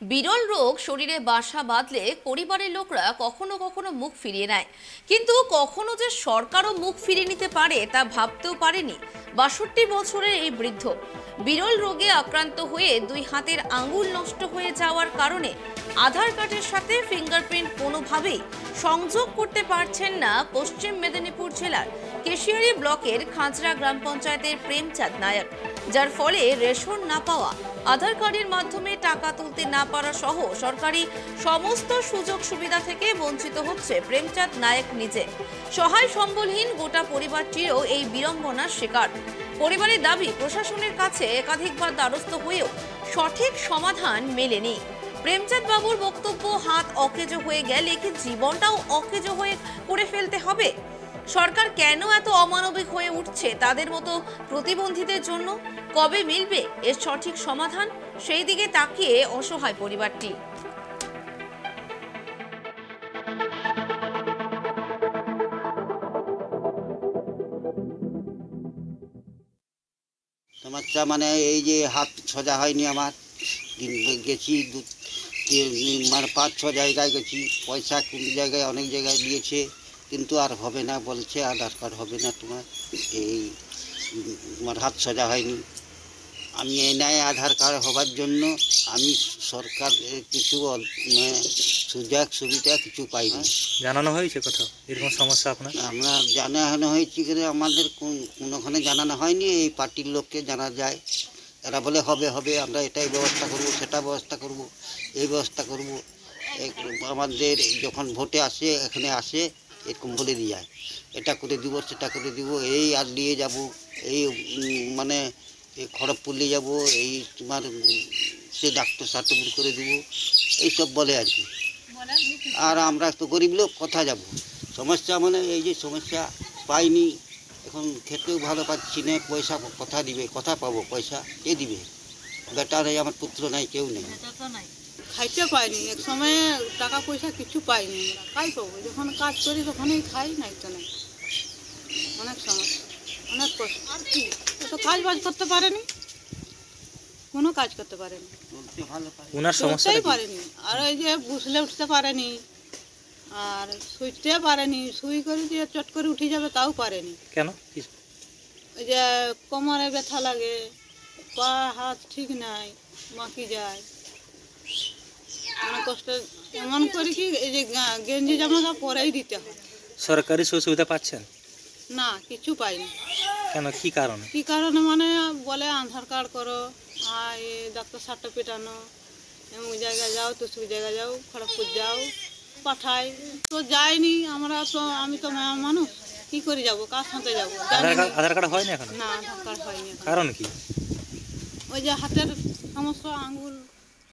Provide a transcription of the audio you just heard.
বিরল রোগ শরীরে বাসা বাঁধলে পরিবারের লোকরা কখনো কখনো মুখ ফিরিয়ে নেয়, কিন্তু কখনো যে সরকারও মুখ ফিরিয়ে নিতে পারে তা ভাবতেও পারেনি ৬২ বছরের এই বৃদ্ধ। বিরল রোগে আক্রান্ত হয়ে দুই হাতের আঙ্গুল নষ্ট হয়ে যাওয়ার কারণে আধার কার্ডের সাথে ফিঙ্গারপ্রিন্ট কোনোভাবেই সংযোগ করতে পারছেন না পশ্চিম মেদিনীপুর জেলার কেশিয়ারি ব্লকের খাঁচরা গ্রাম পঞ্চায়েতের প্রেমচাঁদ নায়ক, যার ফলে রেশন না পাওয়া, আধার কার্ডের মাধ্যমে টাকা তুলতে না পারা সহ সরকারি সমস্ত সুযোগ সুবিধা থেকে বঞ্চিত হচ্ছে প্রেমচাঁদ নায়ক নিজে। সহায় সম্বলহীন গোটা পরিবারটিরও এই বিড়ম্বনার শিকার। পরিবারের দাবি, প্রশাসনের কাছে একাধিকবার দ্বারস্থ হয়েও সঠিক সমাধান মেলেনি। প্রেমচাঁদ বাবুর বক্তব্য, হাত অকেজো হয়ে গেলে কি জীবনটাও অকেজো হয়ে করে ফেলতে হবে? সরকার কেন এত অমানবিক হয়ে উঠছে তাদের মতো প্রতিবন্ধীদের জন্য? কবে মিলবে এর সঠিক সমাধান? সেই দিকে তাকিয়ে অসহায় পরিবারটি। সমস্যা মানে এই যে হাত সোজা হয়নি আমার, গেছি মানে ৫-৬ জায়গায় গেছি, পয়সা কোন জায়গায় অনেক জায়গায় দিয়েছে, কিন্তু আর হবে না বলছে, আধার কার্ড হবে না তোমার, এই আমার হাত সোজা হয়নি। আমি এই নাই আধার কার্ড হবার জন্য আমি সরকার কিছু সুযোগ সুবিধা কিছু পাইনি। জানানো হয়েছে কোথাও এরকম সমস্যা আপনার? আমরা জানানো হয়েছে কিন্তু আমাদের কোনোখানে জানানো হয়নি। এই পার্টির লোককে জানা যায়, এরা বলে হবে হবে, আমরা এটাই ব্যবস্থা করব, সেটা ব্যবস্থা করব, এই ব্যবস্থা করব। আমাদের যখন ভোটে আসে, এখানে আসে, এরকম বলে দিয়ে যায়, এটা করে দিব, সেটা করে দিব, এই আর নিয়ে যাব, এই মানে খড়গপুর নিয়ে যাবো, এই তোমার সে ডাক্তার সার্টিফিকেট করে দিব, এইসব বলে আর কি। আর আমরা তো গরিব লোক, কোথা যাব? সমস্যা মানে এই যে সমস্যা, পাইনি, এখন খেতেও ভালো পাচ্ছি না, পয়সা কোথা দিবে, কোথা পাবো পয়সা, কে দিবে? বেটা নেই, আমার পুত্র নাই, কেউ নেই। খাইতে পাইনি, এক সময় টাকা পয়সা কিছু পাইনি, খাই পাবো, যখন কাজ করি তখনই খাই, নাই তো নাই। অনেক সমস্যা, অনেক কষ্ট। আর কি, তো কাজ বাজ করতে পারেনি, কোনো কাজ করতে পারেনি, চলতেই পারেনি। আর ওই যে বুঝলে উঠতে পারেনি, আর শুইতে পারেনি, শুই করে দিয়ে চট করে উঠে যাবে তাও পারেনি। কেন? ওই যে কোমরে ব্যথা লাগে, পা হাত ঠিক নাই, মাকি যায়, অনেক কষ্ট। এমন করে কি এই যে গেঞ্জি জামাটা পরেই দিতে হয়। সরকারি সুবিধা পাচ্ছেন না? কিছু পাইনি। কেন, কি কারণে? কি কারণে মানে বলে আধার কার্ড করো, আর ডাক্তার সার্টিফিকেট আনো, এমন জায়গায় যাও, তো সেই জায়গায় যাও, খড়গপুর যাও, পাঠায় তো যায়নি। আমরা তো, আমি তো মানুষ, কি করে যাব, কার সাথে যাবো? আধার কার্ড হয়নি এখন? না, আধার কার্ড হয়নি। কারণ কি? ওই যে হাতের সমস্যা, আঙ্গুল